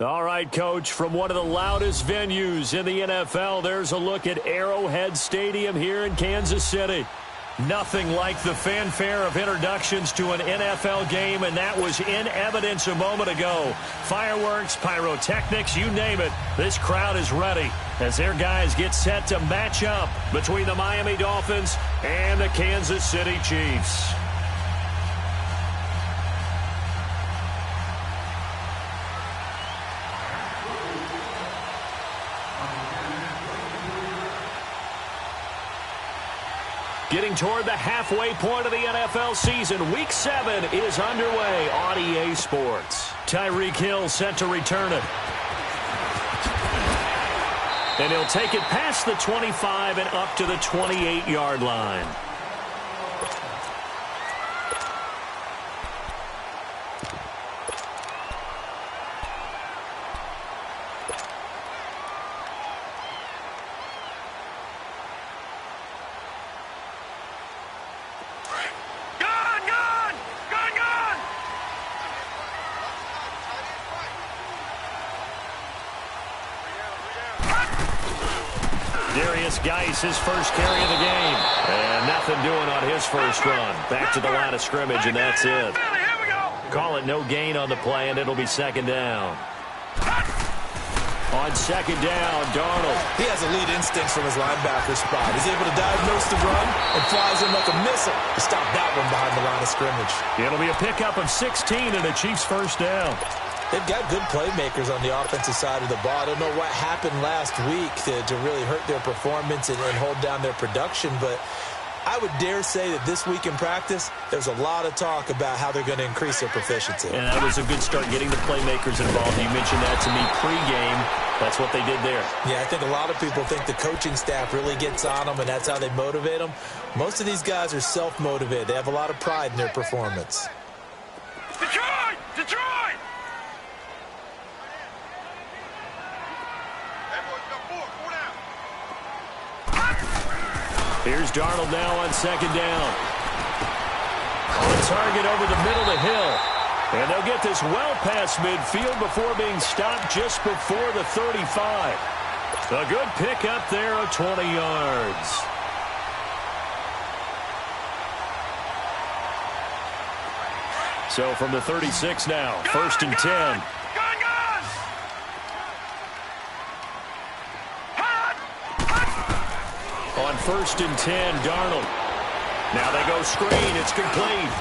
All right, Coach, from one of the loudest venues in the NFL, there's a look at Arrowhead Stadium here in Kansas City. Nothing like the fanfare of introductions to an NFL game, and that was in evidence a moment ago. Fireworks, pyrotechnics, you name it. This crowd is ready as their guys get set to match up between the Miami Dolphins and the Kansas City Chiefs. Getting toward the halfway point of the NFL season, Week 7 is underway on EA Sports. Tyreek Hill set to return it. And he'll take it past the 25 and up to the 28-yard line. Geis, his first carry of the game. And nothing doing on his first run. Back to the line of scrimmage, and that's it. Call it no gain on the play, and it'll be second down. On second down, Darnold. He has elite instincts from his linebacker spot. He's able to diagnose the run and flies in like a missile to stop that one behind the line of scrimmage. It'll be a pickup of 16 and a Chiefs first down. They've got good playmakers on the offensive side of the ball. I don't know what happened last week to really hurt their performance and hold down their production, but I would dare say that this week in practice, there's a lot of talk about how they're going to increase their proficiency. And that was a good start getting the playmakers involved. You mentioned that to me pregame. That's what they did there. Yeah, I think a lot of people think the coaching staff really gets on them, and that's how they motivate them. Most of these guys are self-motivated. They have a lot of pride in their performance. Detroit! Detroit! Here's Darnold now on second down. On target over the middle to Hill. And they'll get this well past midfield before being stopped just before the 35. A good pickup there of 20 yards. So from the 36 now, first and 10. On first and 10, Darnold. Now they go screen. It's complete.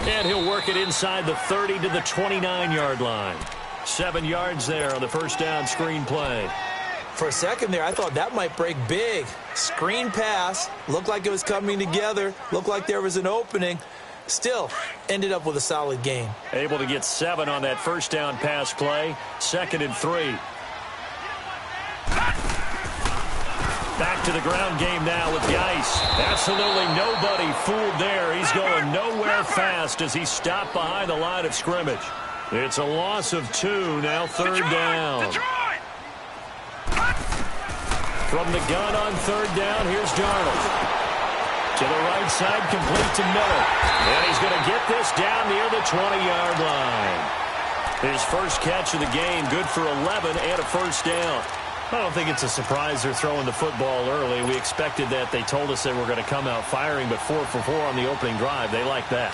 And he'll work it inside the 30 to the 29-yard line. 7 yards there on the first down screen play. For a second there, I thought that might break big. Screen pass. Looked like it was coming together. Looked like there was an opening. Still, ended up with a solid gain. Able to get 7 on that first down pass play. 2nd and 3. Back to the ground game now with Geis. Absolutely nobody fooled there. He's going nowhere fast as he's stopped behind the line of scrimmage. It's a loss of 2, now third down. From the gun on third down, here's Darnold. To the right side, complete to Miller. And he's going to get this down near the 20-yard line. His first catch of the game, good for 11 and a first down. I don't think it's a surprise they're throwing the football early. We expected that. They told us they were going to come out firing, but 4 for 4 on the opening drive. They like that.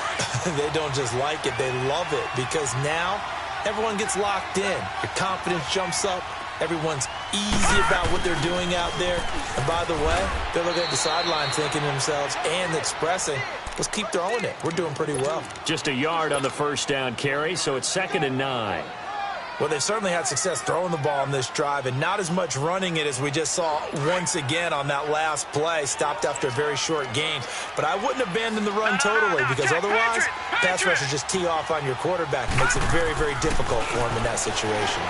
They don't just like it. They love it because now everyone gets locked in. Your confidence jumps up. Everyone's easy about what they're doing out there. And by the way, they're looking at the sideline thinking to themselves and expressing, let's keep throwing it. We're doing pretty well. Just a yard on the first down carry, so it's 2nd and 9. Well, they've certainly had success throwing the ball on this drive and not as much running it as we just saw once again on that last play, stopped after a very short gain. But I wouldn't abandon the run totally because otherwise, pass rushers just tee off on your quarterback. It makes it very, very difficult for him in that situation.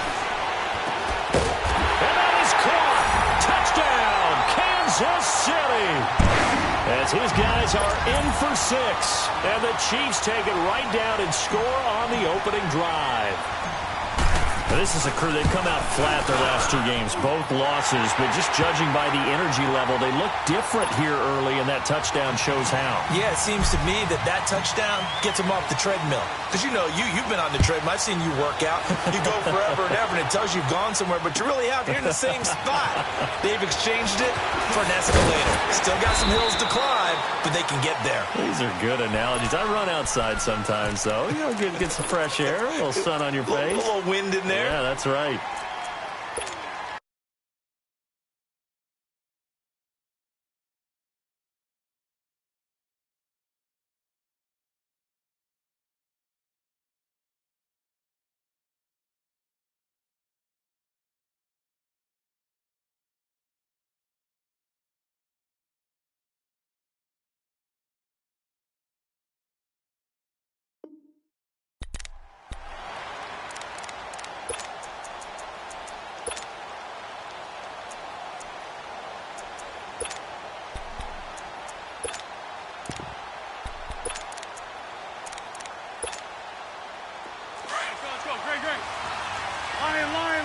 And that is caught. Touchdown, Kansas City. As his guys are in for 6. And the Chiefs take it right down and score on the opening drive. This is a crew, they've come out flat their last 2 games, both losses, but just judging by the energy level, they look different here early, and that touchdown shows how. Yeah, it seems to me that touchdown gets them off the treadmill. Because, you know, you've been on the treadmill. I've seen you work out. You go forever and ever, and it tells you you've gone somewhere, but you really have. You're in the same spot. They've exchanged it for an escalator. Still got some hills to climb, but they can get there. These are good analogies. I run outside sometimes, though. You know, get some fresh air, a little sun on your face. A little wind in there. Yeah, that's right.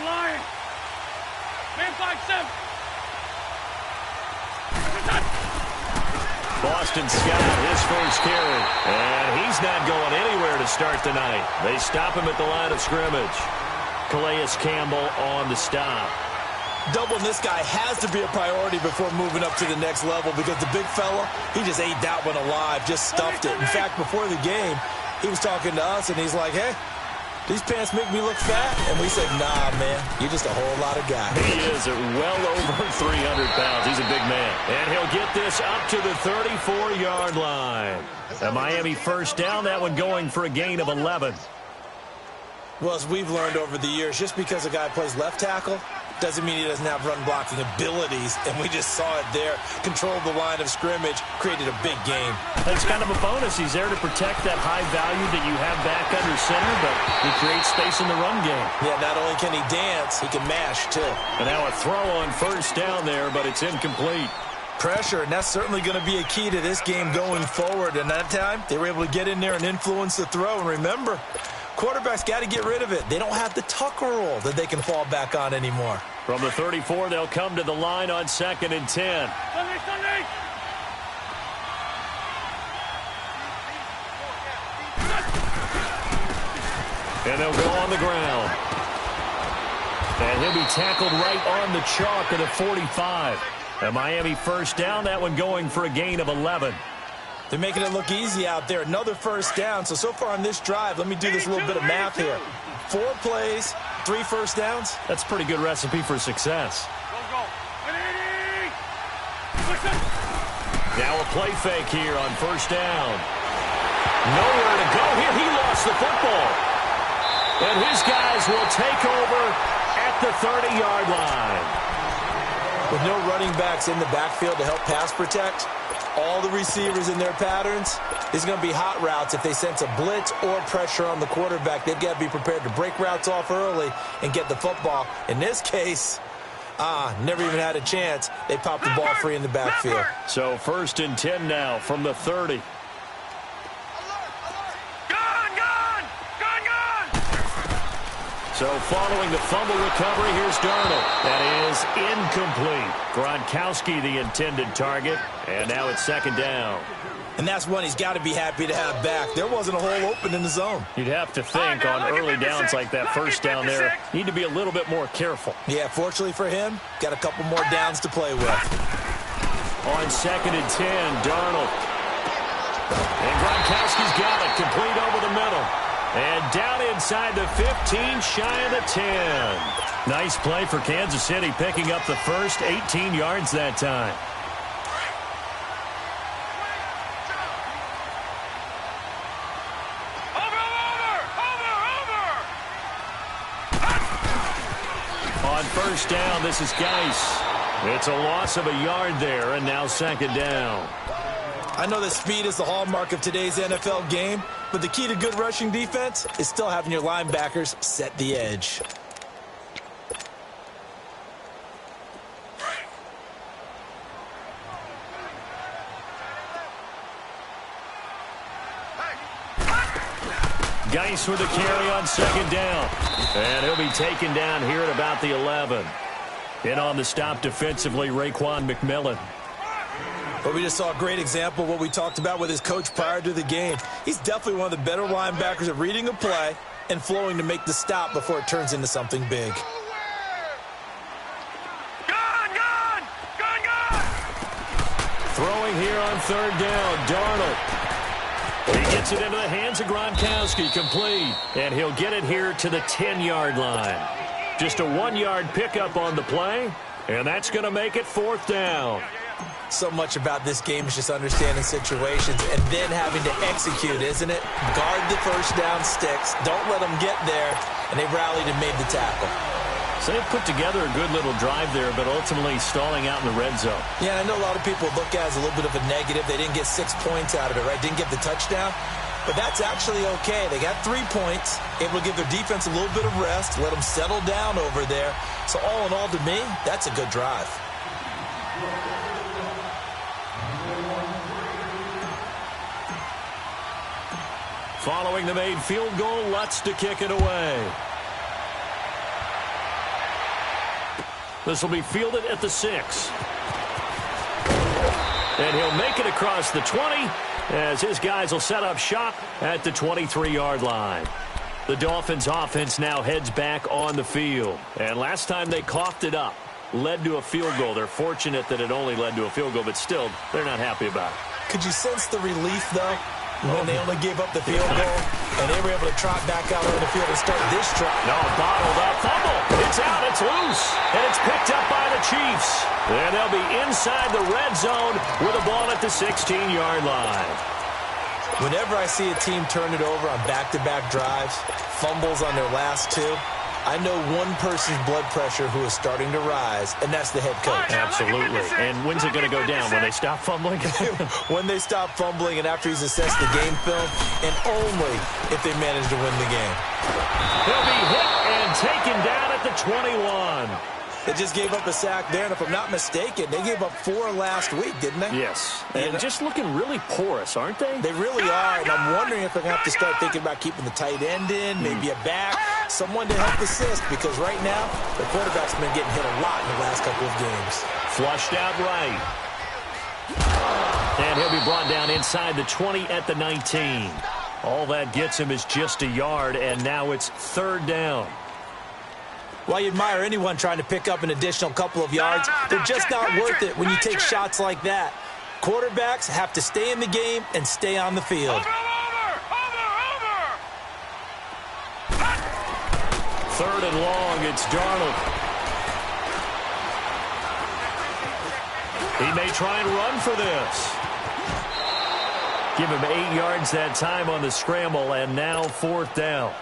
Lion. Man 5-7. Boston Scott, his first carry. And he's not going anywhere to start the night. They stop him at the line of scrimmage. Calais Campbell on the stop. Doubling this guy has to be a priority before moving up to the next level because the big fella, he just ate that one alive, just stuffed it. In fact, before the game, he was talking to us, and he's like, hey, these pants make me look fat. And we said, nah, man, you're just a whole lot of guy. He is at well over 300 pounds. He's a big man. And he'll get this up to the 34-yard line. A Miami first down, that one going for a gain of 11. Well, as we've learned over the years, just because a guy plays left tackle doesn't mean he doesn't have run-blocking abilities, and we just saw it there. Controlled the line of scrimmage, created a big game. That's kind of a bonus. He's there to protect that high value that you have back under center, but he creates space in the run game. Yeah, not only can he dance, he can mash, too. And now a throw on first down there, but it's incomplete. Pressure, and that's certainly going to be a key to this game going forward. And that time, they were able to get in there and influence the throw. And remember, quarterbacks got to get rid of it. They don't have the Tucker rule that they can fall back on anymore. From the 34, they'll come to the line on 2nd and 10. Sunday. And they'll go on the ground. And he'll be tackled right on the chalk of the 45. A Miami first down, that one going for a gain of 11. They're making it look easy out there. Another first down. So far on this drive, let me do this little bit of math here. 4 plays, 3 first downs. That's a pretty good recipe for success. Go. Now a play fake here on first down. Nowhere to go here. He lost the football. And his guys will take over at the 30-yard line. With no running backs in the backfield to help pass protect, all the receivers in their patterns, there's going to be hot routes if they sense a blitz or pressure on the quarterback. They've got to be prepared to break routes off early and get the football. In this case, never even had a chance. They popped the ball free in the backfield. So 1st and 10 now from the 30. So following the fumble recovery, here's Darnold. That is incomplete. Gronkowski the intended target, and now it's 2nd down. And that's one he's got to be happy to have back. There wasn't a hole open in the zone. You'd have to think on early downs like that first down there, need to be a little bit more careful. Yeah, fortunately for him, got a couple more downs to play with. On 2nd and 10, Darnold. And Gronkowski's got it, complete over the middle. And down inside the 15, shy of the 10. Nice play for Kansas City, picking up the first 18 yards that time. On first down, this is Geis. It's a loss of a yard there, and now 2nd down. I know that speed is the hallmark of today's NFL game, but the key to good rushing defense is still having your linebackers set the edge. Geis with a carry on second down. And he'll be taken down here at about the 11. In on the stop defensively, Raekwon McMillan. But we just saw a great example of what we talked about with his coach prior to the game. He's definitely one of the better linebackers at reading a play and flowing to make the stop before it turns into something big. Throwing here on third down, Darnold. He gets it into the hands of Gronkowski, complete. And he'll get it here to the 10-yard line. Just a 1-yard pickup on the play, and that's going to make it fourth down. So much about this game is just understanding situations and then having to execute, isn't it? Guard the first down sticks. Don't let them get there. And they rallied and made the tackle. So they put together a good little drive there, but ultimately stalling out in the red zone. Yeah, I know a lot of people look at it as a little bit of a negative. They didn't get 6 points out of it, right? Didn't get the touchdown. But that's actually okay. They got 3 points, able to give their defense a little bit of rest, let them settle down over there. So all in all, to me, that's a good drive. Following the made field goal, Lutz to kick it away. This will be fielded at the 6. And he'll make it across the 20 as his guys will set up shop at the 23-yard line. The Dolphins' offense now heads back on the field. And last time they coughed it up, led to a field goal. They're fortunate that it only led to a field goal, but still, they're not happy about it. Could you sense the relief, though, when they only gave up the field goal and they were able to trot back out on the field and start this drive? No, bottled up, fumble. It's out, it's loose, and it's picked up by the Chiefs. And they'll be inside the red zone with a ball at the 16-yard line. Whenever I see a team turn it over on back-to-back drives, fumbles on their last 2, I know one person's blood pressure who is starting to rise, and that's the head coach. Absolutely. And when's it going to go down? When they stop fumbling? When they stop fumbling and after he's assessed the game film, and only if they manage to win the game. He'll be hit and taken down at the 21. They just gave up a sack there, and if I'm not mistaken, they gave up 4 last week, didn't they? Yes. And just looking really porous, aren't they? They really are, and I'm wondering if they're going to have to start thinking about keeping the tight end in, maybe a back, someone to help assist, because right now, the quarterback's been getting hit a lot in the last couple of games. Flushed out right. And he'll be brought down inside the 20 at the 19. All that gets him is just a yard, and now it's third down. While you admire anyone trying to pick up an additional couple of yards, they're just not worth it when you take shots like that. Quarterbacks have to stay in the game and stay on the field. Third and long, it's Darnold. He may try and run for this. Give him 8 yards that time on the scramble, and now fourth down.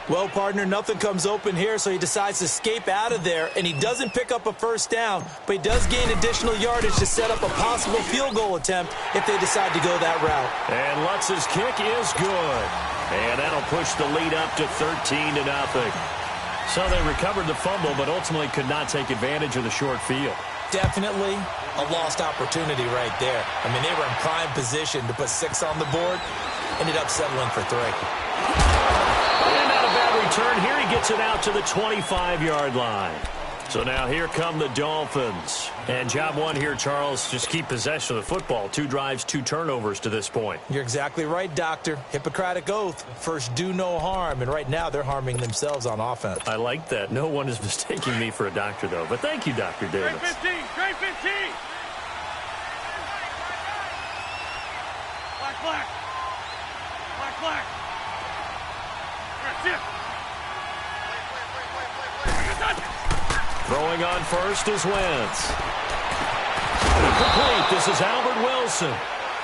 Well, partner, nothing comes open here, so he decides to escape out of there, and he doesn't pick up a first down, but he does gain additional yardage to set up a possible field goal attempt if they decide to go that route. And Lutz's kick is good. And that'll push the lead up to 13-0. So they recovered the fumble, but ultimately could not take advantage of the short field. Definitely a lost opportunity right there. I mean, they were in prime position to put 6 on the board, ended up settling for 3. And not a bad return here. He gets it out to the 25-yard line. So now here come the Dolphins. And job one here, Charles, just keep possession of the football. 2 drives, 2 turnovers to this point. You're exactly right, Doctor. Hippocratic oath. First, do no harm. And right now, they're harming themselves on offense. I like that. No one is mistaking me for a doctor, though. But thank you, Dr. Davis. Trade 15. Trade 15. Black, black. Black, black. That's it. Throwing on first is Wentz. Complete. This is Albert Wilson.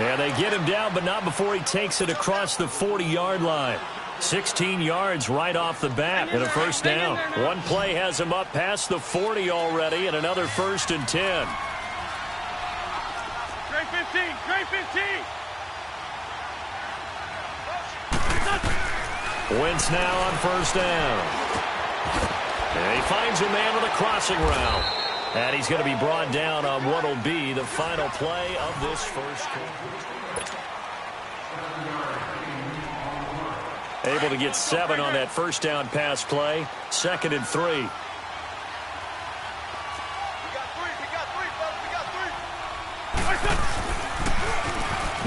And they get him down, but not before he takes it across the 40-yard line. 16 yards right off the bat and a first down. One play has him up past the 40 already and another 1st and 10. Trade 15. Trade 15. Wentz now on first down. And he finds a man on the crossing route. And he's going to be brought down on what will be the final play of this first quarter. Able to get 7 on that first down pass play. 2nd and 3. We got 3. We got 3, fellas. We got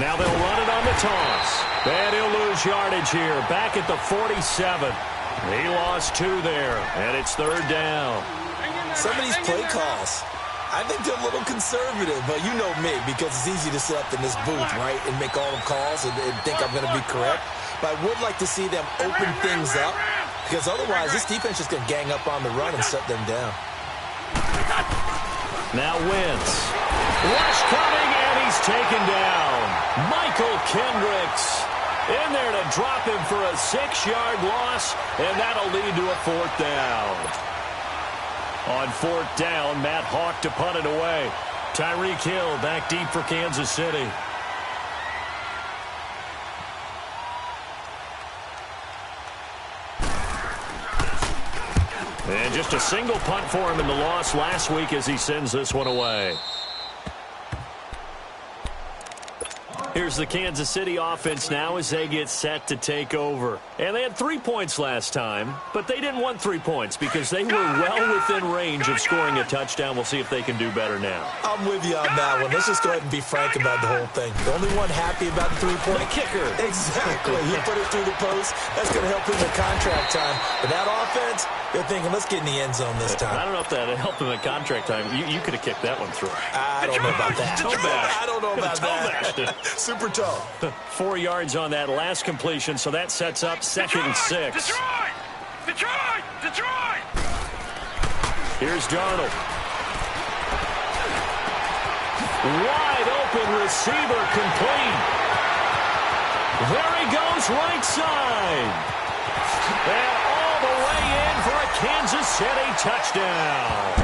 3. Now they'll run it on the toss. And he'll lose yardage here. Back at the 47. He lost 2 there. And it's 3rd down. Some of these play calls, I think they're a little conservative, but you know me, because it's easy to sit up in this booth, right, and make all the calls and think I'm going to be correct. But I would like to see them open things up, because otherwise this defense is going to gang up on the run and shut them down. Now Wentz. Rush coming, and he's taken down. Michael Kendricks in there to drop him for a 6-yard loss, and that'll lead to a 4th down. On 4th down, Matt Hawk to punt it away. Tyreek Hill back deep for Kansas City. And just a single punt for him in the loss last week as he sends this one away. Here's the Kansas City offense now as they get set to take over. And they had 3 points last time, but they didn't want 3 points because they were well within range of scoring a touchdown. We'll see if they can do better now. I'm with you on that one. Let's just go ahead and be frank about the whole thing. The only one happy about the 3-point. The kicker. Exactly. He put it through the post. That's going to help him in contract time. But that offense, they're thinking, let's get in the end zone this time. I don't know if that helped him in contract time. You could have kicked that one through. I don't know about that. I don't know about that. Super tall. 4 yards on that last completion, so that sets up 2nd and 6. Detroit! Here's Darnold. Wide open receiver complete. There he goes right side. And all the way in for a Kansas City touchdown.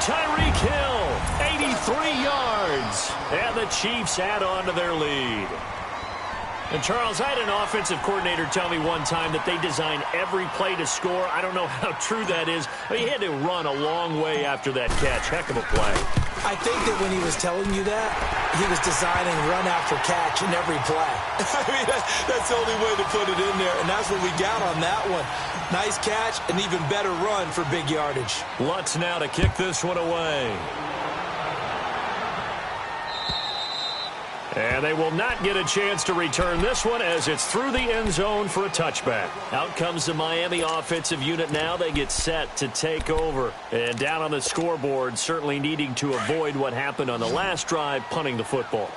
Tyreek Hill, 83 yards. And the Chiefs add on to their lead. And, Charles, I had an offensive coordinator tell me one time that they design every play to score. I don't know how true that is, but he had to run a long way after that catch. Heck of a play. I think that when he was telling you that, he was designing run after catch in every play. I mean, that's the only way to put it in there, and that's what we got on that one. Nice catch, an even better run for big yardage. Lutz now to kick this one away. And they will not get a chance to return this one as it's through the end zone for a touchback. Out comes the Miami offensive unit now. They get set to take over. And down on the scoreboard, certainly needing to avoid what happened on the last drive, punting the football.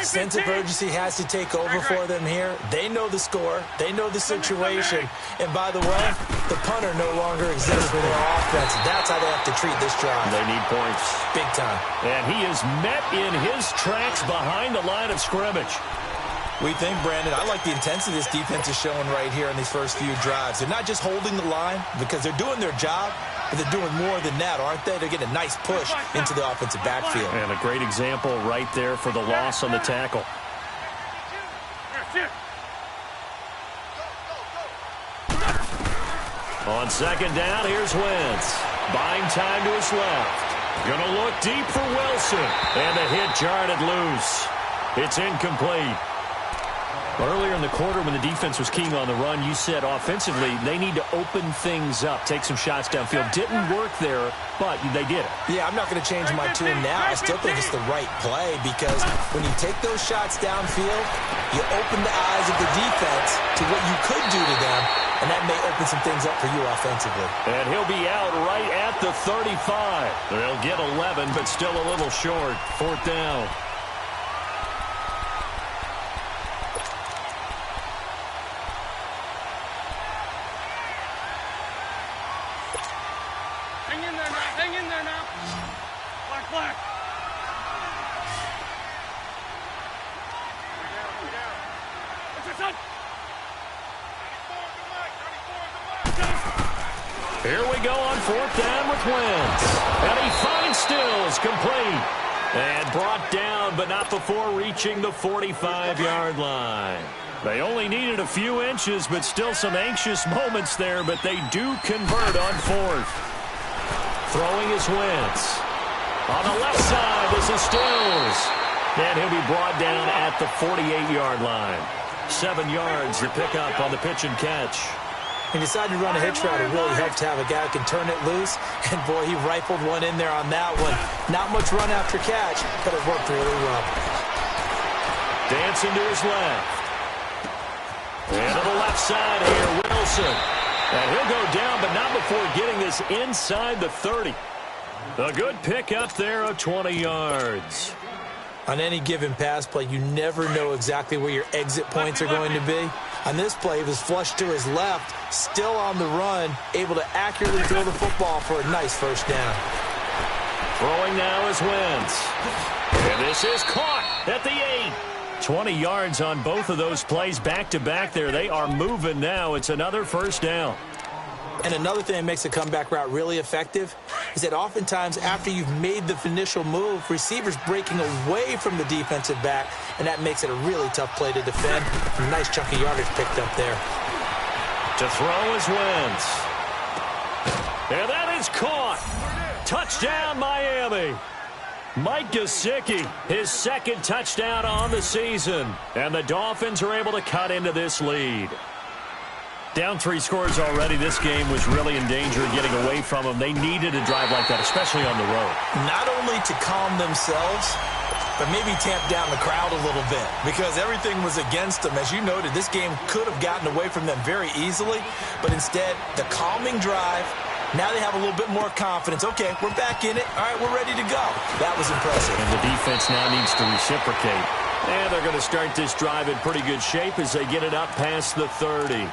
Sense of urgency has to take over for them here. They know the score. They know the situation. And by the way, the punter no longer exists for their offense. That's how they have to treat this drive. They need points. Big time. And he is met in his tracks behind the line of scrimmage. We think, Brandon, I like the intensity this defense is showing right here in these first few drives. They're not just holding the line because they're doing their job, but they're doing more than that, aren't they? They're getting a nice push into the offensive backfield. And a great example right there for the loss on the tackle. On 2nd down, here's Wentz. Buying time to his left. Gonna look deep for Wilson. And the hit jarred loose. It's incomplete. Earlier in the quarter when the defense was keying on the run, you said offensively they need to open things up, take some shots downfield. Didn't work there, but they did it. Yeah, I'm not going to change my tune now. I still think it's the right play because when you take those shots downfield, you open the eyes of the defense to what you could do to them, and that may open some things up for you offensively. And he'll be out right at the 35. They'll get 11, but still a little short. 4th down. Hang in there now. Black. Here we go on 4th down with Wentz. And he finds Stills complete. And brought down, but not before reaching the 45-yard line. They only needed a few inches, but still some anxious moments there, but they do convert on 4th. Throwing is Wentz. On the left side, this is Stills. And he'll be brought down at the 48-yard line. 7 yards to pick up on the pitch and catch. He decided to run a hitch route. It really helps to have a guy who can turn it loose. And, boy, he rifled one in there on that one. Not much run after catch, but it worked really well. Dancing to his left. And to the left side here, Wilson. And he'll go down, but not before getting this inside the 30. A good pickup there of 20 yards. On any given pass play, you never know exactly where your exit points are going to be. On this play, he was flushed to his left, still on the run, able to accurately throw the football for a nice first down. Throwing now is Wentz. And this is caught at the 8. 20 yards on both of those plays back-to-back there. They are moving now. It's another first down. And another thing that makes a comeback route really effective is that oftentimes after you've made the initial move, receivers breaking away from the defensive back, and that makes it a really tough play to defend. A nice chunk of yardage picked up there. To throw is Wentz. And that is caught. Touchdown, Miami. Mike Gesicki, his second touchdown on the season. And the Dolphins are able to cut into this lead. Down 3 scores already. This game was really in danger of getting away from them. They needed a drive like that, especially on the road. Not only to calm themselves, but maybe tamp down the crowd a little bit because everything was against them. As you noted, this game could have gotten away from them very easily, but instead, the calming drive, now they have a little bit more confidence. Okay, we're back in it. All right, we're ready to go. That was impressive. And the defense now needs to reciprocate. And they're going to start this drive in pretty good shape as they get it up past the 30.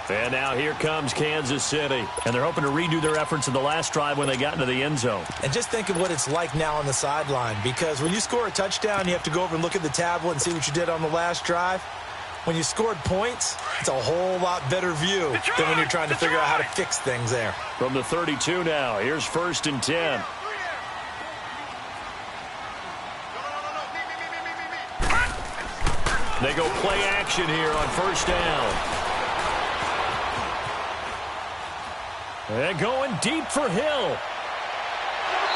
And now here comes Kansas City. And they're hoping to redo their efforts in the last drive when they got into the end zone. And just think of what it's like now on the sideline, because when you score a touchdown, you have to go over and look at the tablet and see what you did on the last drive. When you scored points, it's a whole lot better view than when you're trying to figure out how to fix things there. From the 32 now, here's 1st and 10. They go play action here on 1st down. And going deep for Hill.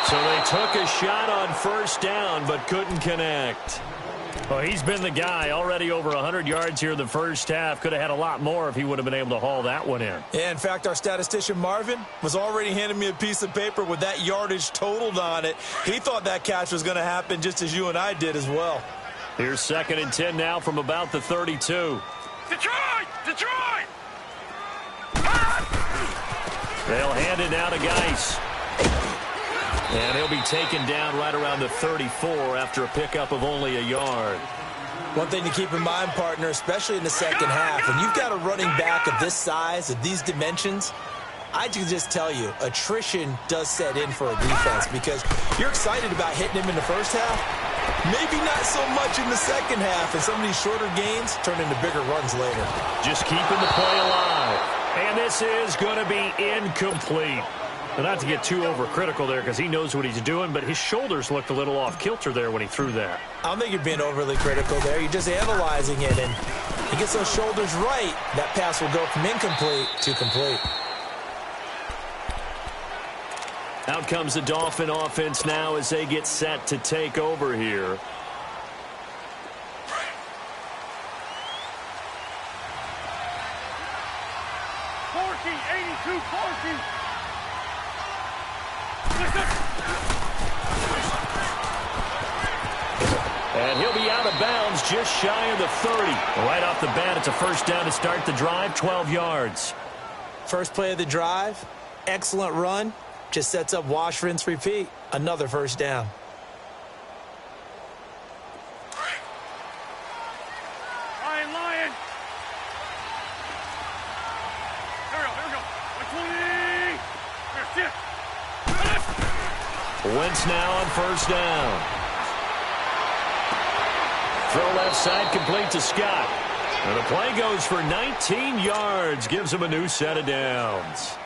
So they took a shot on 1st down, but couldn't connect. Well, he's been the guy. Already over 100 yards here in the first half. Could have had a lot more if he would have been able to haul that one in. Yeah, in fact, our statistician Marvin was already handing me a piece of paper with that yardage totaled on it. He thought that catch was going to happen just as you and I did as well. Here's 2nd and 10 now from about the 32. Detroit! Detroit! They'll hand it now to Geis. And he'll be taken down right around the 34 after a pickup of only a yard. One thing to keep in mind, partner, especially in the second half, when you've got a running back of this size, of these dimensions, I can just tell you, attrition does set in for a defense because you're excited about hitting him in the first half. Maybe not so much in the second half, and some of these shorter gains turn into bigger runs later. Just keeping the play alive. And this is going to be incomplete. Well, not to get too overcritical there because he knows what he's doing, but his shoulders looked a little off kilter there when he threw that. I don't think you're being overly critical there. You're just analyzing it, and he gets those shoulders right, that pass will go from incomplete to complete. Out comes the Dolphin offense now as they get set to take over here. And he'll be out of bounds just shy of the 30. Right off the bat, it's a first down to start the drive, 12 yards. First play of the drive, excellent run. Just sets up wash, rinse, repeat. Another first down. Lion. Here we go. 120. Wentz now on first down. Throw left side, complete to Scott. And the play goes for 19 yards. Gives him a new set of downs.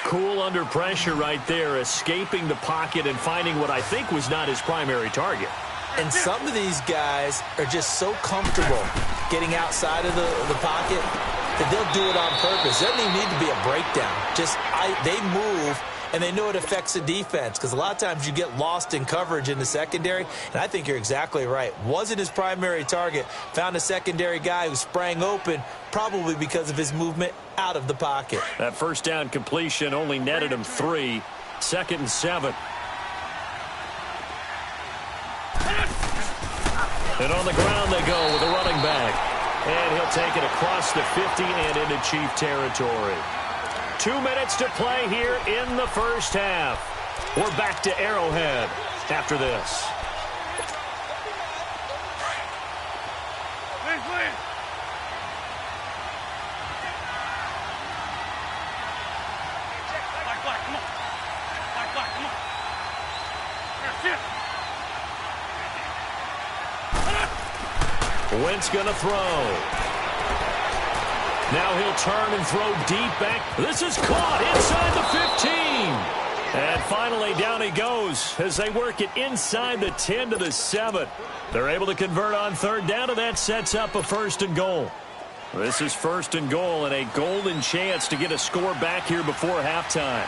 Cool under pressure right there, escaping the pocket and finding what I think was not his primary target. And some of these guys are just so comfortable getting outside of the pocket that they'll do it on purpose. There doesn't even need to be a breakdown. They move, and they know it affects the defense, because a lot of times you get lost in coverage in the secondary, and I think you're exactly right. Wasn't his primary target. Found a secondary guy who sprang open, probably because of his movement out of the pocket. That first down completion only netted him 3. 2nd and 7. And on the ground they go with a running back. And he'll take it across the 50 and into Chief territory. 2 minutes to play here in the first half. We're back to Arrowhead after this. Wentz going to throw. Now he'll turn and throw deep back. This is caught inside the 15. And finally down he goes as they work it inside the 10 to the 7. They're able to convert on 3rd down, and that sets up a 1st and goal. This is 1st and goal and a golden chance to get a score back here before halftime.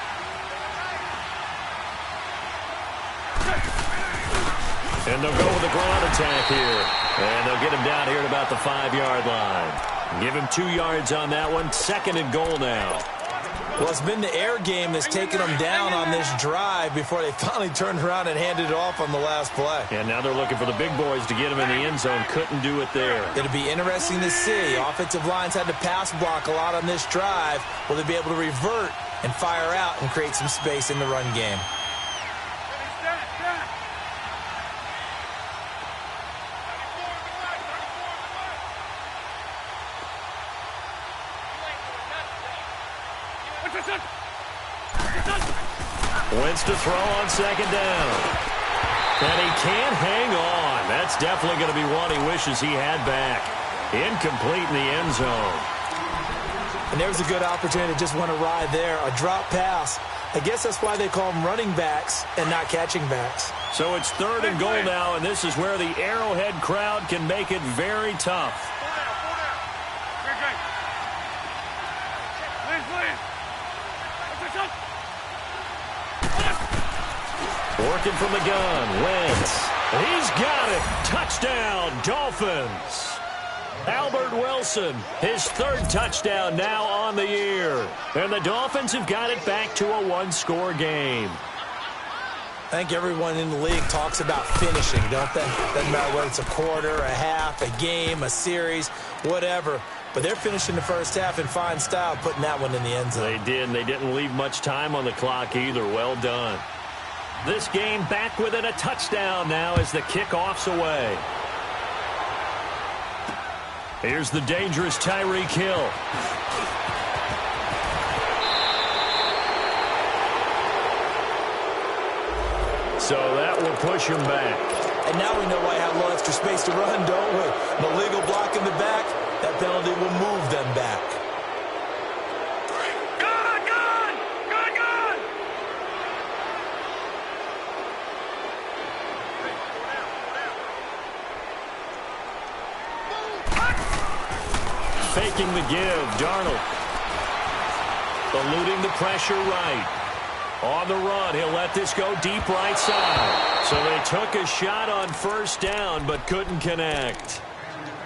And they'll go with the ground attack here. And they'll get him down here at about the 5-yard line. Give him 2 yards on that one. 2nd and goal now. Well, it's been the air game that's taken them down on this drive before they finally turned around and handed it off on the last play. And now they're looking for the big boys to get him in the end zone. Couldn't do it there. It'll be interesting to see. Offensive lines had to pass block a lot on this drive. Will they be able to revert and fire out and create some space in the run game? Wentz to throw on 2nd down. And he can't hang on. That's definitely going to be one he wishes he had back. Incomplete in the end zone. And there's a good opportunity to just want to ride there. A drop pass. I guess that's why they call them running backs and not catching backs. So it's 3rd and goal now, and this is where the Arrowhead crowd can make it very tough. Working from the gun, Wentz. He's got it. Touchdown, Dolphins. Albert Wilson, his 3rd touchdown now on the year. And the Dolphins have got it back to a 1-score game. I think everyone in the league talks about finishing, don't they? Doesn't matter whether it's a quarter, a half, a game, a series, whatever. But they're finishing the first half in fine style, putting that one in the end zone. They did, and they didn't leave much time on the clock either. Well done. This game back within a touchdown now as the kickoff's away. Here's the dangerous Tyreek Hill. So that will push him back. And now we know why I have a little extra space to run, don't we? No legal block in the back. That penalty will move them back. Faking the give, Darnold. Eluding the pressure right. On the run, he'll let this go deep right side. So they took a shot on 1st down, but couldn't connect.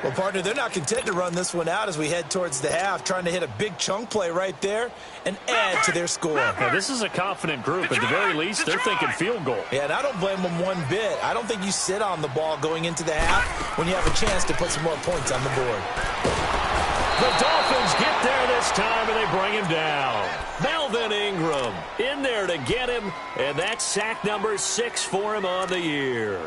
Well, partner, they're not content to run this one out as we head towards the half, trying to hit a big chunk play right there and add to their score. Now, this is a confident group. At the very least, they're thinking field goal. Yeah, and I don't blame them one bit. I don't think you sit on the ball going into the half when you have a chance to put some more points on the board. The Dolphins get there this time, and they bring him down. Melvin Ingram in there to get him, and that's sack number 6 for him on the year.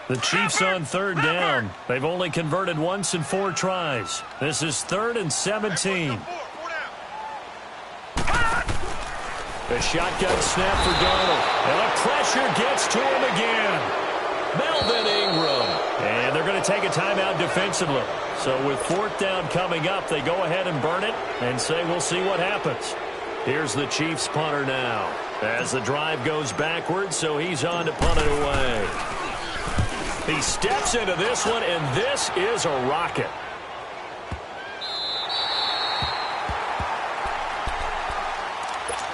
The Chiefs on 3rd down. They've only converted once in 4 tries. This is 3rd and 17. The shotgun snap for Darnold. And the pressure gets to him again. Melvin Ingram. And they're going to take a timeout defensively. So with 4th down coming up, they go ahead and burn it and say we'll see what happens. Here's the Chiefs punter now. As the drive goes backwards, so he's on to punt it away. He steps into this one, and this is a rocket.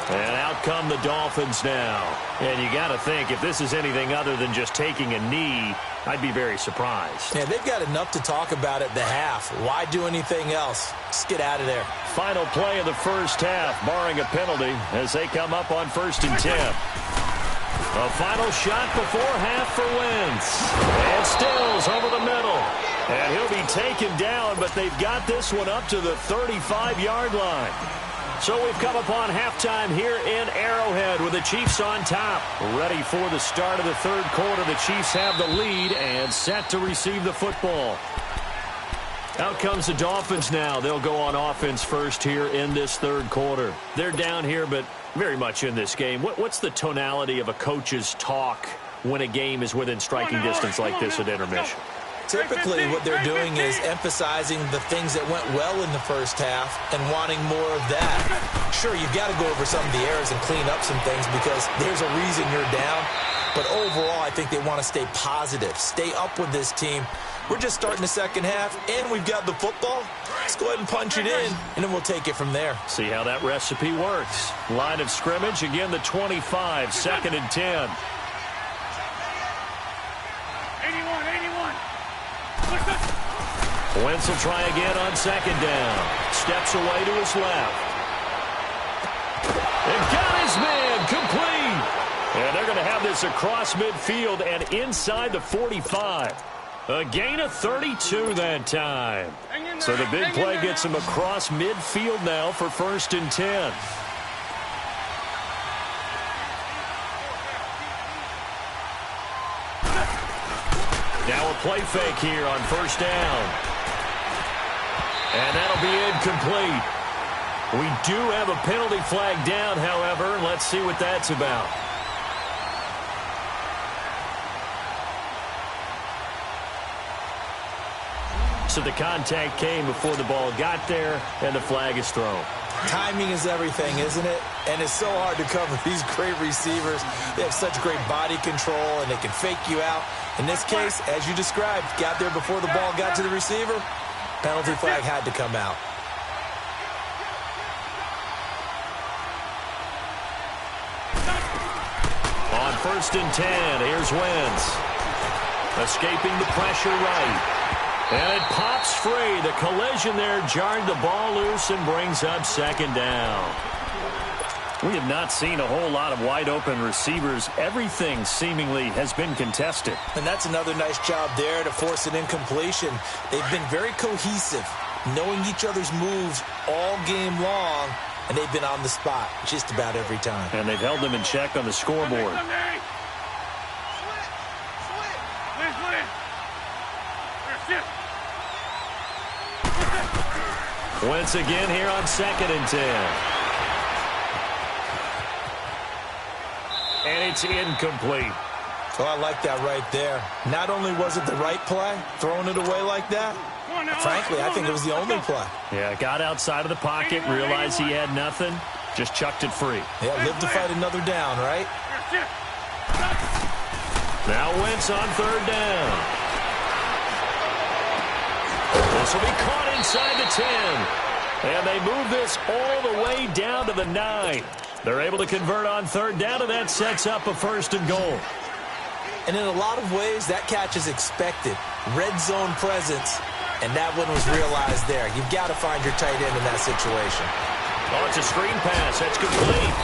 And out come the Dolphins now. And you got to think, if this is anything other than just taking a knee, I'd be very surprised. Yeah, they've got enough to talk about at the half. Why do anything else? Just get out of there. Final play of the first half, barring a penalty, as they come up on 1st and 10. A final shot before half for Wentz. And Stills over the middle. And he'll be taken down, but they've got this one up to the 35-yard line. So we've come upon halftime here in Arrowhead with the Chiefs on top. Ready for the start of the third quarter. The Chiefs have the lead and set to receive the football. Out comes the Dolphins now. They'll go on offense first here in this third quarter. They're down here, but very much in this game. What's the tonality of a coach's talk when a game is within striking distance like this at intermission? Typically, what they're doing is emphasizing the things that went well in the first half and wanting more of that. Sure, you've got to go over some of the errors and clean up some things because there's a reason you're down. But overall, I think they want to stay positive, stay up with this team. We're just starting the second half, and we've got the football. Let's go ahead and punch it in, and then we'll take it from there. See how that recipe works. Line of scrimmage, again the 25, 2nd and 10. 81. Wentz will try again on 2nd down. Steps away to his left. And got his man complete. And they're going to have this across midfield and inside the 45. A gain of 32 that time. So the big play gets him across midfield now for 1st and 10. Now a play fake here on 1st down. And that'll be incomplete. We do have a penalty flag down, however. Let's see what that's about. So the contact came before the ball got there, and the flag is thrown. Timing is everything, isn't it? And it's so hard to cover these great receivers. They have such great body control, and they can fake you out. In this case, as you described, got there before the ball got to the receiver. Penalty flag had to come out. On 1st and 10, here's Wentz. Escaping the pressure right. And it pops free. The collision there jarred the ball loose and brings up 2nd down. We have not seen a whole lot of wide-open receivers. Everything seemingly has been contested. And that's another nice job there to force an incompletion. They've been very cohesive, knowing each other's moves all game long, and they've been on the spot just about every time. And they've held them in check on the scoreboard. Wentz again here on 2nd and 10. And it's incomplete. Oh, I like that right there. Not only was it the right play, throwing it away like that, frankly, I think it was the only play. Yeah, got outside of the pocket, realized he had nothing, just chucked it free. Yeah, live to fight another down, right? Now Wentz on 3rd down. This will be caught inside the 10. And they move this all the way down to the 9. They're able to convert on 3rd down, and that sets up a 1st and goal. And in a lot of ways, that catch is expected. Red zone presence, and that one was realized there. You've got to find your tight end in that situation. Oh, it's a screen pass. That's complete.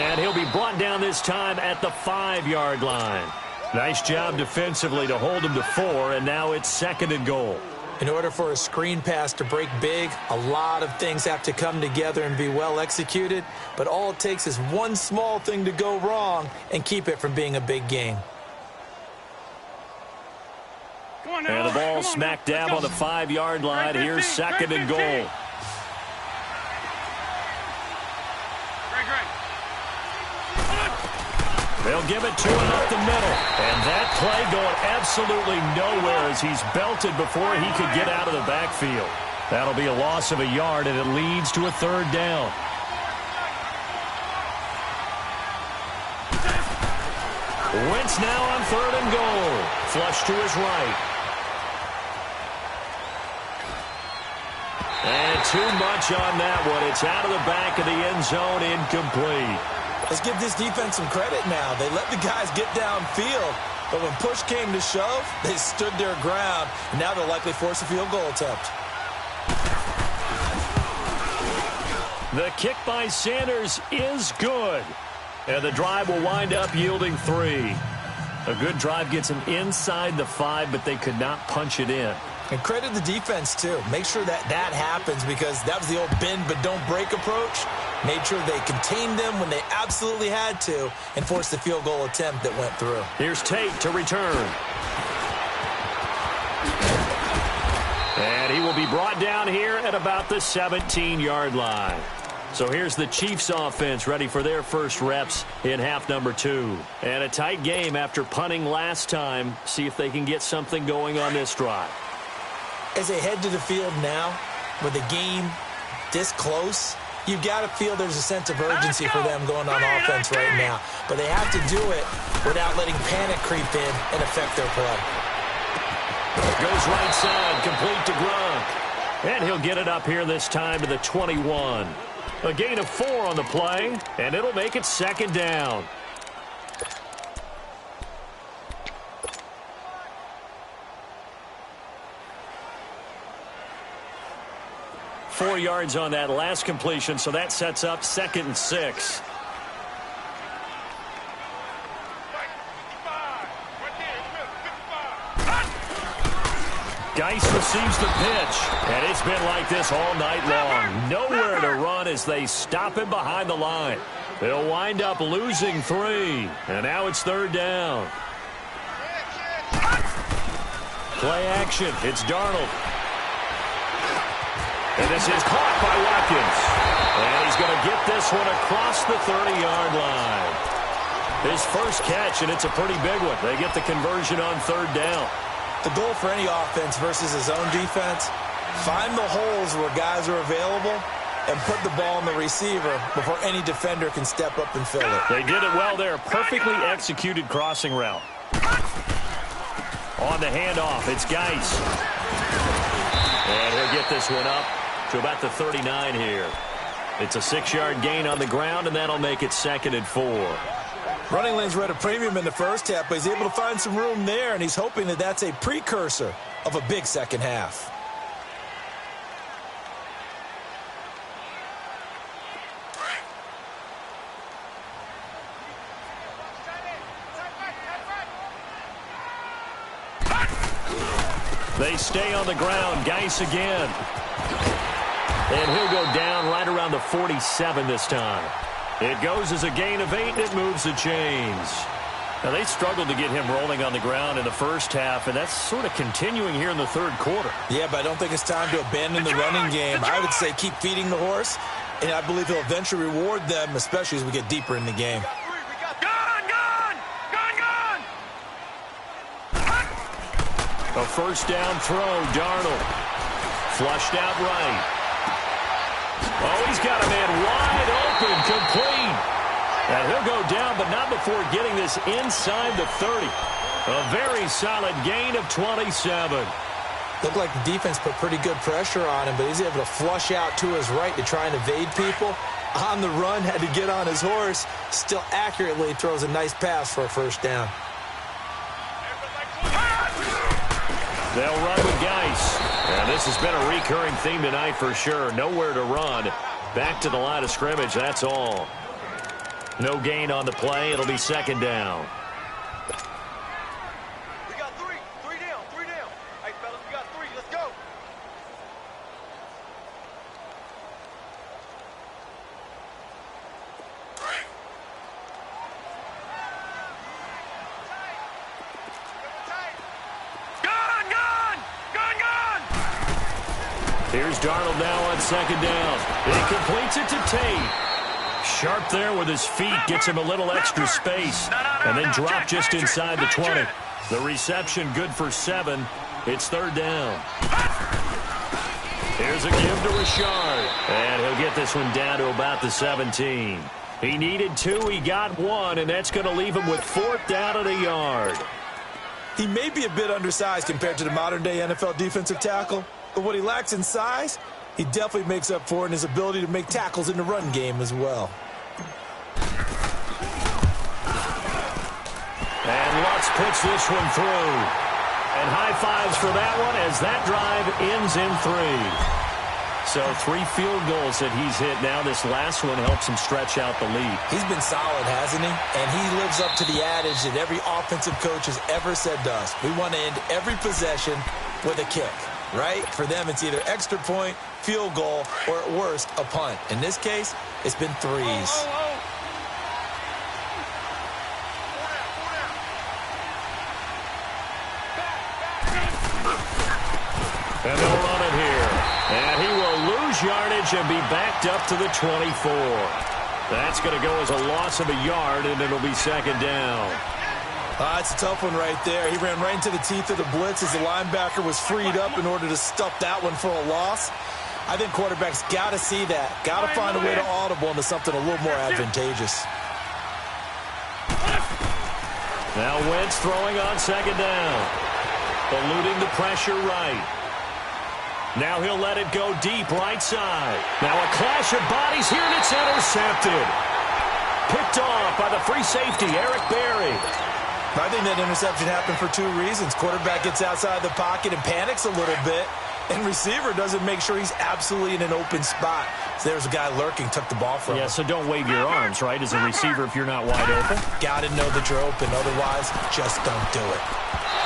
And he'll be brought down this time at the 5-yard line. Nice job defensively to hold him to 4, and now it's 2nd and goal. In order for a screen pass to break big, a lot of things have to come together and be well executed, but all it takes is one small thing to go wrong and keep it from being a big gain. And the ball smack dab on the 5-yard line. Here's 2nd and goal. They'll give it to him up the middle. And that play going absolutely nowhere as he's belted before he could get out of the backfield. That'll be a loss of a yard, and it leads to a 3rd down. Wentz now on 3rd and goal. Flush to his right. And too much on that one. It's out of the back of the end zone, incomplete. Let's give this defense some credit now. They let the guys get downfield, but when push came to shove, they stood their ground, and now they'll likely force a field goal attempt. The kick by Sanders is good. And the drive will wind up yielding 3. A good drive gets them inside the 5, but they could not punch it in. And credit the defense, too. Make sure that happens, because that was the old bend but don't break approach. Made sure they contained them when they absolutely had to and forced the field goal attempt that went through. Here's Tate to return. And he will be brought down here at about the 17-yard line. So here's the Chiefs offense ready for their first reps in half number 2. And a tight game after punting last time. See if they can get something going on this drive. As they head to the field now, with the game this close, you've got to feel there's a sense of urgency for them going on offense right now. But they have to do it without letting panic creep in and affect their play. Goes right side, complete to Gronk. And he'll get it up here this time to the 21. A gain of 4 on the play, and it'll make it second down. Four yards on that last completion, so that sets up 2nd and 6. Geis receives the pitch, and it's been like this all night long. Nowhere to run as they stop him behind the line. They'll wind up losing 3, and now it's 3rd down. Play action. It's Darnold. And this is caught by Watkins. And he's going to get this one across the 30-yard line. His first catch, and it's a pretty big one. They get the conversion on 3rd down. The goal for any offense versus his own defense, find the holes where guys are available and put the ball in the receiver before any defender can step up and fill it. They did it well there. Perfectly executed crossing route. On the handoff, it's Geis. And he'll get this one up to about the 39 here. It's a 6-yard gain on the ground, and that'll make it 2nd and 4. Running lanes were at a premium in the first half, but he's able to find some room there, and he's hoping that that's a precursor of a big second half. They stay on the ground. Geis again. And he'll go down right around the 47 this time. It goes as a gain of 8, and it moves the chains. Now, they struggled to get him rolling on the ground in the first half, and that's sort of continuing here in the 3rd quarter. Yeah, but I don't think it's time to abandon the running game. I would say keep feeding the horse, and I believe he'll eventually reward them, especially as we get deeper in the game. A first down throw, Darnold. Flushed out right. Oh, he's got a man wide open, complete. And he'll go down, but not before getting this inside the 30. A very solid gain of 27. Looked like the defense put pretty good pressure on him, but he's able to flush out to his right to try and evade people. On the run, had to get on his horse. Still accurately throws a nice pass for a first down. They'll run with Geis. And this has been a recurring theme tonight for sure. Nowhere to run. Back to the line of scrimmage, that's all. No gain on the play. It'll be 2nd down. We got 3. 3 down. 3 down. Hey, fellas, we got 3. Let's go. Here's Darnold now on 2nd down. He completes it to Tate. Sharp there with his feet, gets him a little extra space, and then drop just inside the 20. The reception good for 7. It's 3rd down. Here's a give to Richard, and he'll get this one down to about the 17. He needed 2, he got 1, and that's going to leave him with 4th down at a yard. He may be a bit undersized compared to the modern-day NFL defensive tackle, but what he lacks in size, he definitely makes up for in his ability to make tackles in the run game as well. And Lutz puts this one through. And high fives for that one as that drive ends in 3. So 3 field goals that he's hit now. This last one helps him stretch out the lead. He's been solid, hasn't he? And he lives up to the adage that every offensive coach has ever said to us. We want to end every possession with a kick, right? For them, it's either extra point, field goal, or at worst, a punt. In this case, it's been 3s. And they'll run it here. And he will lose yardage and be backed up to the 24. That's going to go as a loss of a yard, and it'll be second down. It's a tough one right there. He ran right into the teeth of the blitz as the linebacker was freed up in order to stuff that one for a loss. I think quarterbacks got to see that. Got to find a way to audible into something a little more advantageous. Now Wentz throwing on second down. Eluding the pressure right. Now he'll let it go deep right side. Now a clash of bodies here, and it's intercepted. Picked off by the free safety, Eric Berry. I think that interception happened for 2 reasons. Quarterback gets outside the pocket and panics a little bit, and receiver doesn't make sure he's absolutely in an open spot. So there's a guy lurking, took the ball from him. Yeah, so don't wave your arms, right, as a receiver if you're not wide open. Got to know that you're open. Otherwise, just don't do it.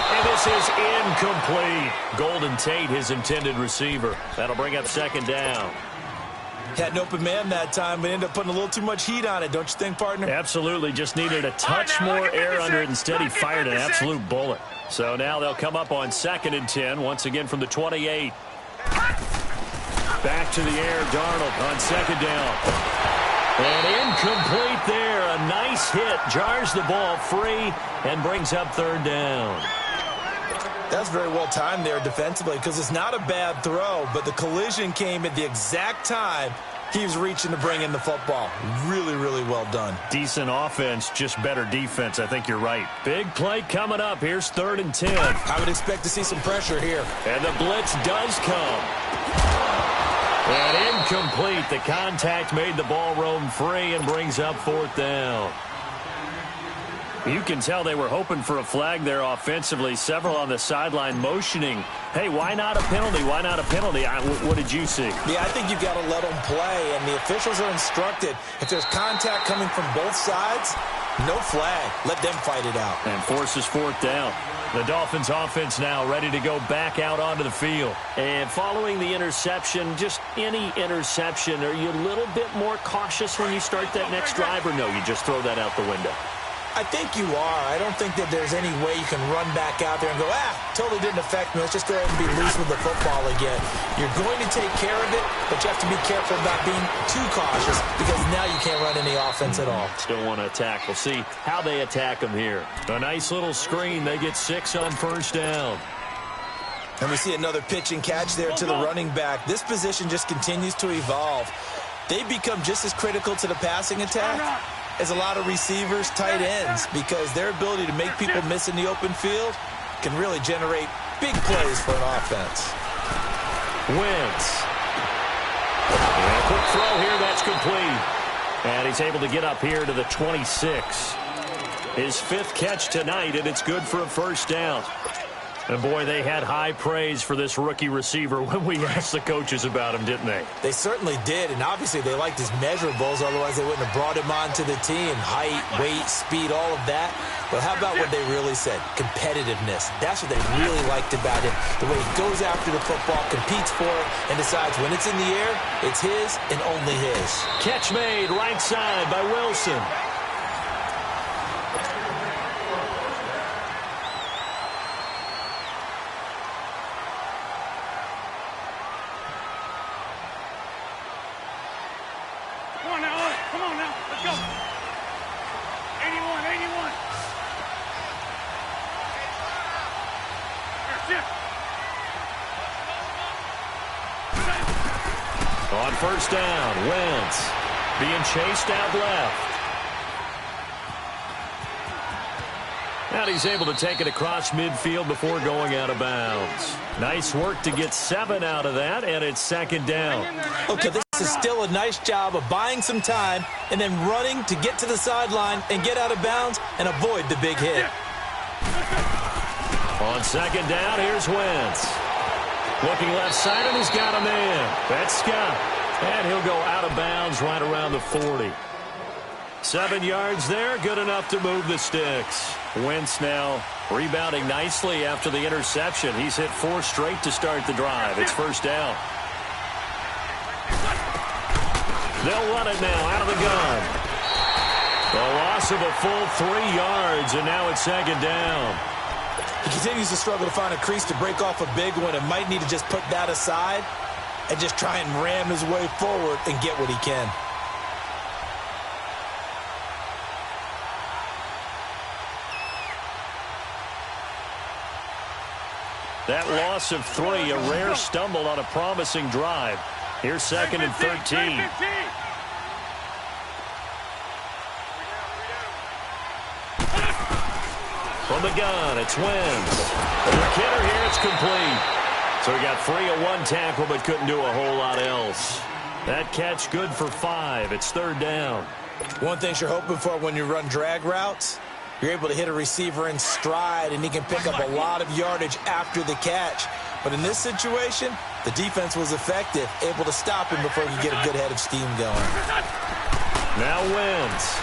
And this is incomplete. Golden Tate, his intended receiver. That'll bring up second down. Had an open man that time, but ended up putting a little too much heat on it, don't you think, partner? Absolutely. Just needed a touch more air under it. Instead, he fired an absolute bullet. So now they'll come up on 2nd and 10, once again from the 28. Back to the air, Darnold on second down. And incomplete there. A nice hit. Jars the ball free and brings up 3rd down. That's very well timed there defensively because it's not a bad throw, but the collision came at the exact time he was reaching to bring in the football. Really, really well done. Decent offense, just better defense. I think you're right. Big play coming up. Here's 3rd and 10. I would expect to see some pressure here. And the blitz does come. And incomplete. The contact made the ball roam free and brings up 4th down. You can tell they were hoping for a flag there offensively. Several on the sideline motioning. Hey, why not a penalty? Why not a penalty? What did you see? Yeah, I think you've got to let them play, and the officials are instructed. If there's contact coming from both sides, no flag. Let them fight it out. And forces 4th down. The Dolphins offense now ready to go back out onto the field. And following the interception, just any interception, are you a little bit more cautious when you start that next drive, or no, you just throw that out the window? I think you are. I don't think that there's any way you can run back out there and go, totally didn't affect me. Let's just go ahead and be loose with the football again. You're going to take care of it, but you have to be careful about being too cautious because now you can't run any offense at all. Still want to attack. We'll see how they attack them here. A nice little screen. They get 6 on 1st down. And we see another pitch and catch there to the running back. This position just continues to evolve. They become just as critical to the passing attack as a lot of receivers, tight ends, because their ability to make people miss in the open field can really generate big plays for an offense. Wentz. And a quick throw here, that's complete. And he's able to get up here to the 26. His 5th catch tonight, and it's good for a 1st down. And, boy, they had high praise for this rookie receiver when we asked the coaches about him, didn't they? They certainly did, and obviously they liked his measurables. Otherwise, they wouldn't have brought him onto the team. Height, weight, speed, all of that. But how about what they really said? Competitiveness. That's what they really liked about him. The way he goes after the football, competes for it, and decides when it's in the air, it's his and only his. Catch made right side by Wilson. On 1st down, Wentz being chased out left. Now But he's able to take it across midfield before going out of bounds. Nice work to get 7 out of that, and it's second down. Okay, this is still a nice job of buying some time and then running to get to the sideline and get out of bounds and avoid the big hit. On second down, here's Wentz. Looking left side, and he's got a man. That's Scott. And he'll go out of bounds right around the 40. 7 yards there, good enough to move the sticks. Wentz now rebounding nicely after the interception. He's hit 4 straight to start the drive. It's first down. They'll run it now out of the gun. The loss of a full 3 yards, and now it's second down. He continues to struggle to find a crease to break off a big one and might need to just put that aside and just try and ram his way forward and get what he can. That loss of 3, a rare stumble on a promising drive. Here's second and 13. From the gun, it's Wentz. The kidder here, it's complete. So he got free of 1 tackle, but couldn't do a whole lot else. That catch good for 5. It's third down. One thing you're hoping for when you run drag routes, you're able to hit a receiver in stride, and he can pick up a lot of yardage after the catch. But in this situation, the defense was effective, able to stop him before he could get a good head of steam going. Now Wentz.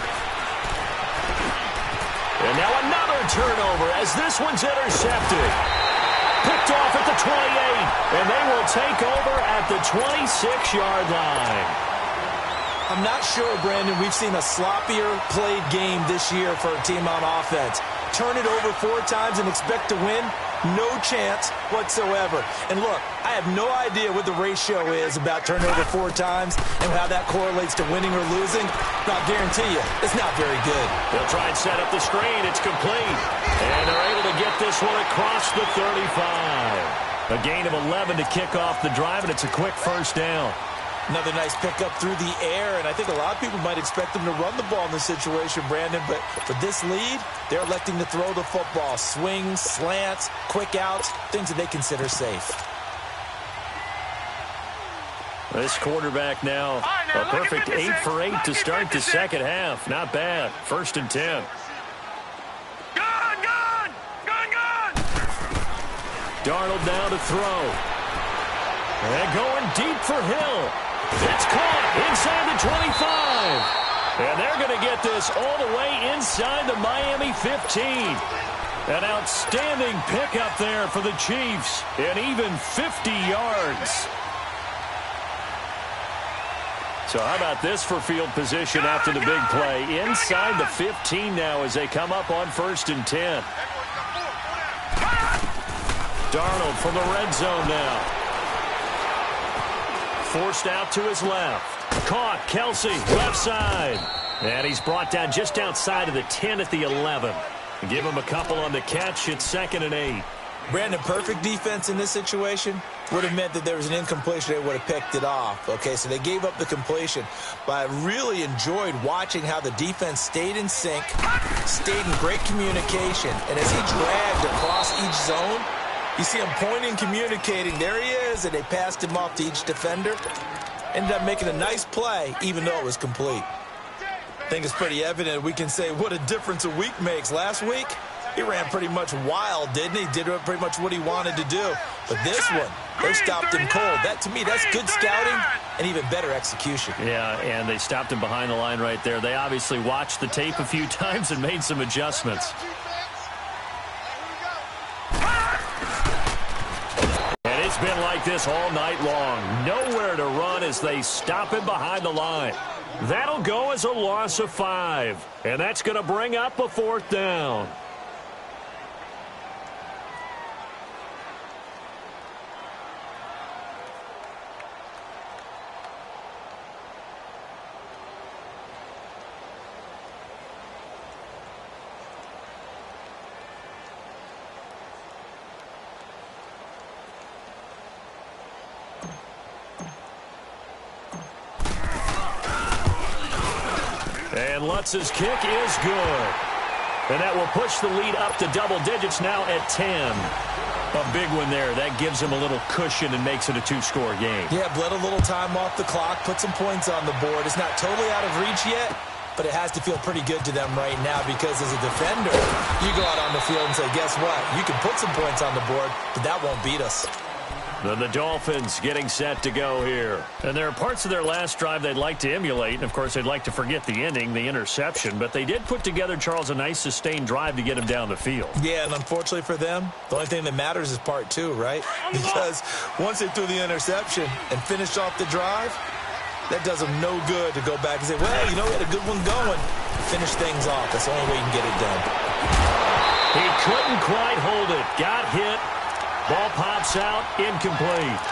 And now another turnover as this one's intercepted. Picked off at the 28, and they will take over at the 26-yard line. I'm not sure, Brandon, we've seen a sloppier played game this year for a team on offense. Turn it over 4 times and expect to win? No chance whatsoever. And look, I have no idea what the ratio is about turning over 4 times and how that correlates to winning or losing. But I'll guarantee you, it's not very good. They'll try and set up the screen. It's complete. And they're able to get this one across the 35. A gain of 11 to kick off the drive, and it's a quick first down. Another nice pickup through the air, and I think a lot of people might expect them to run the ball in this situation, Brandon, but for this lead, they're electing to throw the football. Swings, slants, quick outs, things that they consider safe. This quarterback now a perfect 8 for 8 to start the second half. Not bad. First and 10. Gun! Darnold now to throw. And going deep for Hill. It's caught inside the 25. And they're going to get this all the way inside the Miami 15. An outstanding pickup there for the Chiefs. And even 50 yards. So how about this for field position after the big play? Inside the 15 now as they come up on first and 10. Darnold from the red zone now. Forced out to his left. Caught. Kelsey, left side. And he's brought down just outside of the 10 at the 11. Give him a couple on the catch. It's second and 8. Brandon, perfect defense in this situation would have meant that there was an incompletion. They would have picked it off. Okay, so they gave up the completion. But I really enjoyed watching how the defense stayed in sync, stayed in great communication. And as he dragged across each zone, you see him pointing, communicating. There he is, and they passed him off to each defender. Ended up making a nice play, even though it was complete. I think it's pretty evident we can say what a difference a week makes. Last week, he ran pretty much wild, didn't he? Did pretty much what he wanted to do. But this one, they stopped him cold. That, to me, that's good scouting and even better execution. Yeah, and they stopped him behind the line right there. They obviously watched the tape a few times and made some adjustments. It's been like this all night long. Nowhere to run as they stop him behind the line. That'll go as a loss of 5. And that's going to bring up a fourth down. And Lutz's kick is good. And that will push the lead up to double digits now at 10. A big one there. That gives them a little cushion and makes it a two-score game. Yeah, bled a little time off the clock, put some points on the board. It's not totally out of reach yet, but it has to feel pretty good to them right now because as a defender, you go out on the field and say, guess what? You can put some points on the board, but that won't beat us. Then the Dolphins getting set to go here. And there are parts of their last drive they'd like to emulate. And, of course, they'd like to forget the ending, the interception. But they did put together, Charles, a nice sustained drive to get him down the field. Yeah, and unfortunately for them, the only thing that matters is part two, right? Because once they threw the interception and finished off the drive, that does them no good to go back and say, well, you know, we had a good one going. Finish things off. That's the only way you can get it done. He couldn't quite hold it. Got hit. Ball pops out, incomplete.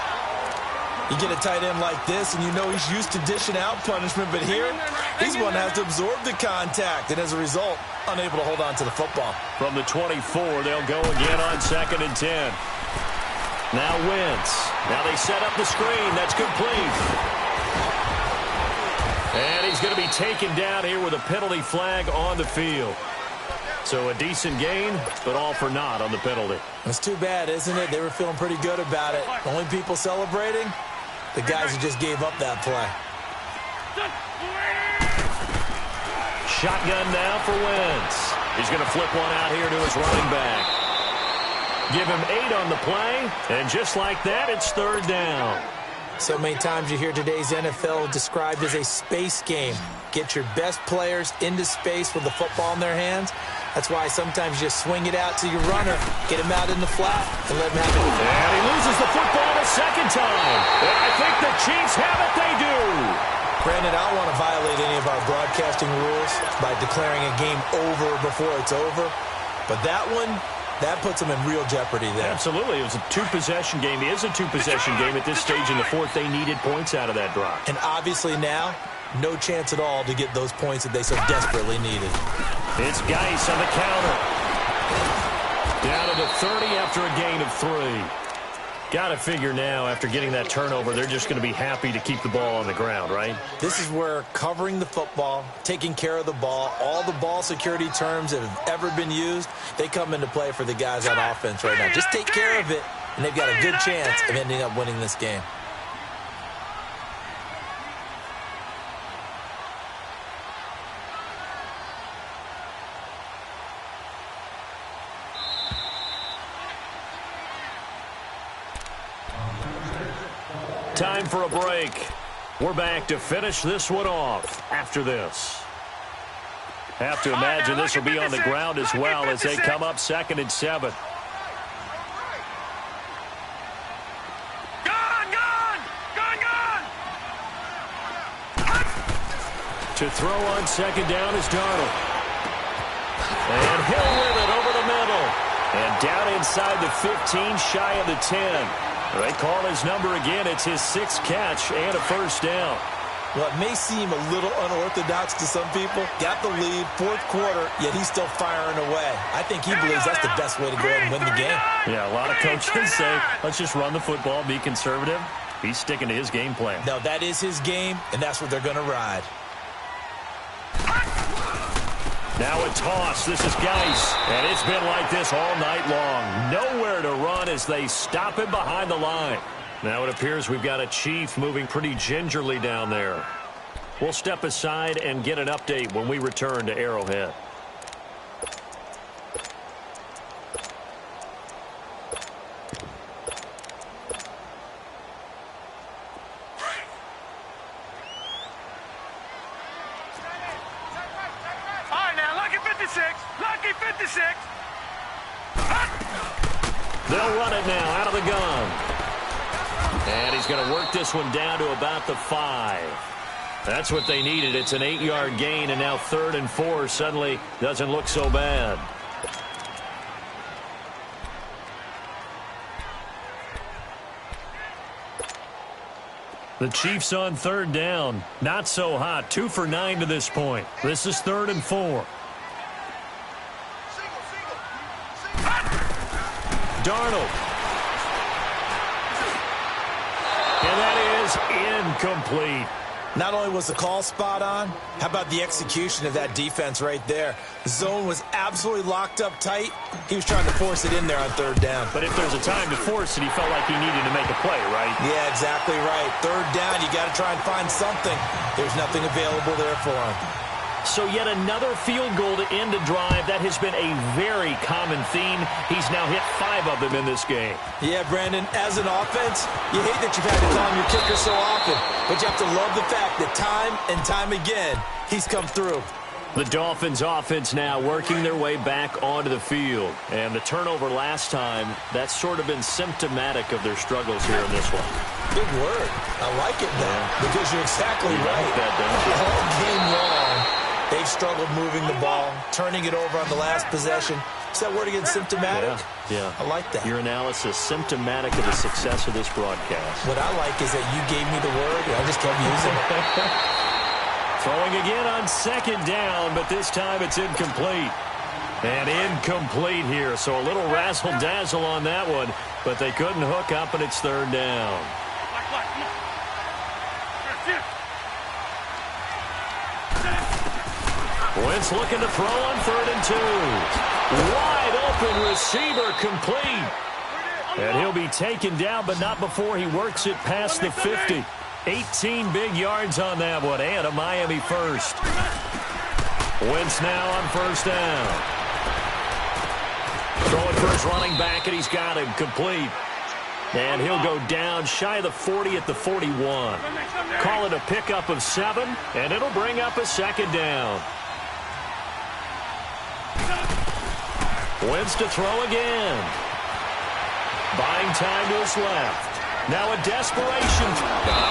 You get a tight end like this, and you know he's used to dishing out punishment, but here, he's one that has to absorb the contact, and as a result, unable to hold on to the football. From the 24, they'll go again on 2nd and 10. Now Wentz. Now they set up the screen. That's complete. And he's going to be taken down here with a penalty flag on the field. So a decent gain, but all for naught on the penalty. It's too bad, isn't it? They were feeling pretty good about it. The only people celebrating, the guys who just gave up that play. Shotgun now for Wentz. He's going to flip one out here to his running back. Give him 8 on the play, and just like that, it's 3rd down. So many times you hear today's NFL described as a space game. Get your best players into space with the football in their hands. That's why sometimes you just swing it out to your runner, get him out in the flat, and let him have it. And he loses the football a second time. And I think the Chiefs have it. They do. Brandon, I don't want to violate any of our broadcasting rules by declaring a game over before it's over. But that one, that puts them in real jeopardy there. Absolutely. It was a two-possession game. It is a two-possession game at this stage in the fourth. They needed points out of that drive. And obviously now, no chance at all to get those points that they so desperately needed. It's Geis on the counter. Down to the 30 after a gain of 3. Got to figure now, after getting that turnover, they're just going to be happy to keep the ball on the ground, right? This is where covering the football, taking care of the ball, all the ball security terms that have ever been used, they come into play for the guys on offense right now. Just take care of it, and they've got a good chance of ending up winning this game. Time for a break. We're back to finish this one off after this. Have to imagine this will be on the ground as well as they come up 2nd and 7. To throw on 2nd down is Darnold. And Hill with it over the middle. And down inside the 15, shy of the 10. They call his number again. It's his 6th catch and a 1st down. Well, it may seem a little unorthodox to some people. Got the lead, 4th quarter, yet he's still firing away. I think he believes that's the best way to go ahead and win the game. Yeah, a lot of coaches say, let's just run the football, be conservative. He's sticking to his game plan. No, that is his game, and that's what they're going to ride. Now a toss. This is Geis. And it's been like this all night long. Nowhere to run as they stop him behind the line. Now it appears we've got a Chief moving pretty gingerly down there. We'll step aside and get an update when we return to Arrowhead. Lucky 56. They'll run it now out of the gun. And he's going to work this one down to about the 5. That's what they needed. It's an 8-yard gain, and now 3rd and 4 suddenly doesn't look so bad. The Chiefs on 3rd down. Not so hot. 2 for 9 to this point. This is 3rd and 4. Darnold. And that is incomplete. Not only was the call spot on, how about the execution of that defense right there? The zone was absolutely locked up tight. He was trying to force it in there on third down. But if there's a time to force it, he felt like he needed to make a play, right? Yeah, exactly right. Third down, you got to try and find something. There's nothing available there for him. So yet another field goal to end a drive. That has been a very common theme. He's now hit 5 of them in this game. Yeah, Brandon, as an offense, you hate that you've had to call him your kicker so often, but you have to love the fact that time and time again, he's come through. The Dolphins offense now working their way back onto the field. And the turnover last time, that's sort of been symptomatic of their struggles here in this one. Big word. I like it now, because you're exactly right. Like that, don't you? All game long, they've struggled moving the ball, turning it over on the last possession. Is that word again, symptomatic? Yeah. I like that. Your analysis, symptomatic of the success of this broadcast. What I like is that you gave me the word, and I just kept using it. Throwing again on second down, but this time it's incomplete. And incomplete here, so a little razzle-dazzle on that one, but they couldn't hook up, and it's third down. Wentz looking to throw on 3rd and 2. Wide open receiver complete. And he'll be taken down, but not before he works it past the 50. 18 big yards on that one, and a Miami first. Wentz now on 1st down. Throwing for his running back, and he's got him complete. And he'll go down shy of the 40 at the 41. Call it a pickup of 7, and it'll bring up a 2nd down. Wentz to throw again. Buying time to his left. Now a desperation.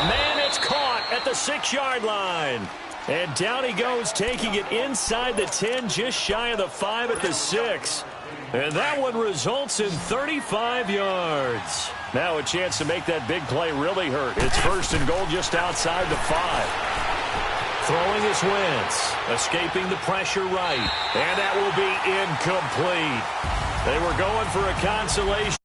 Man, it's caught at the 6-yard line. And down he goes, taking it inside the 10, just shy of the 5 at the 6. And that one results in 35 yards. Now a chance to make that big play really hurt. It's 1st and goal just outside the 5. Throwing is Wentz. Escaping the pressure right. And that will be incomplete. They were going for a consolation.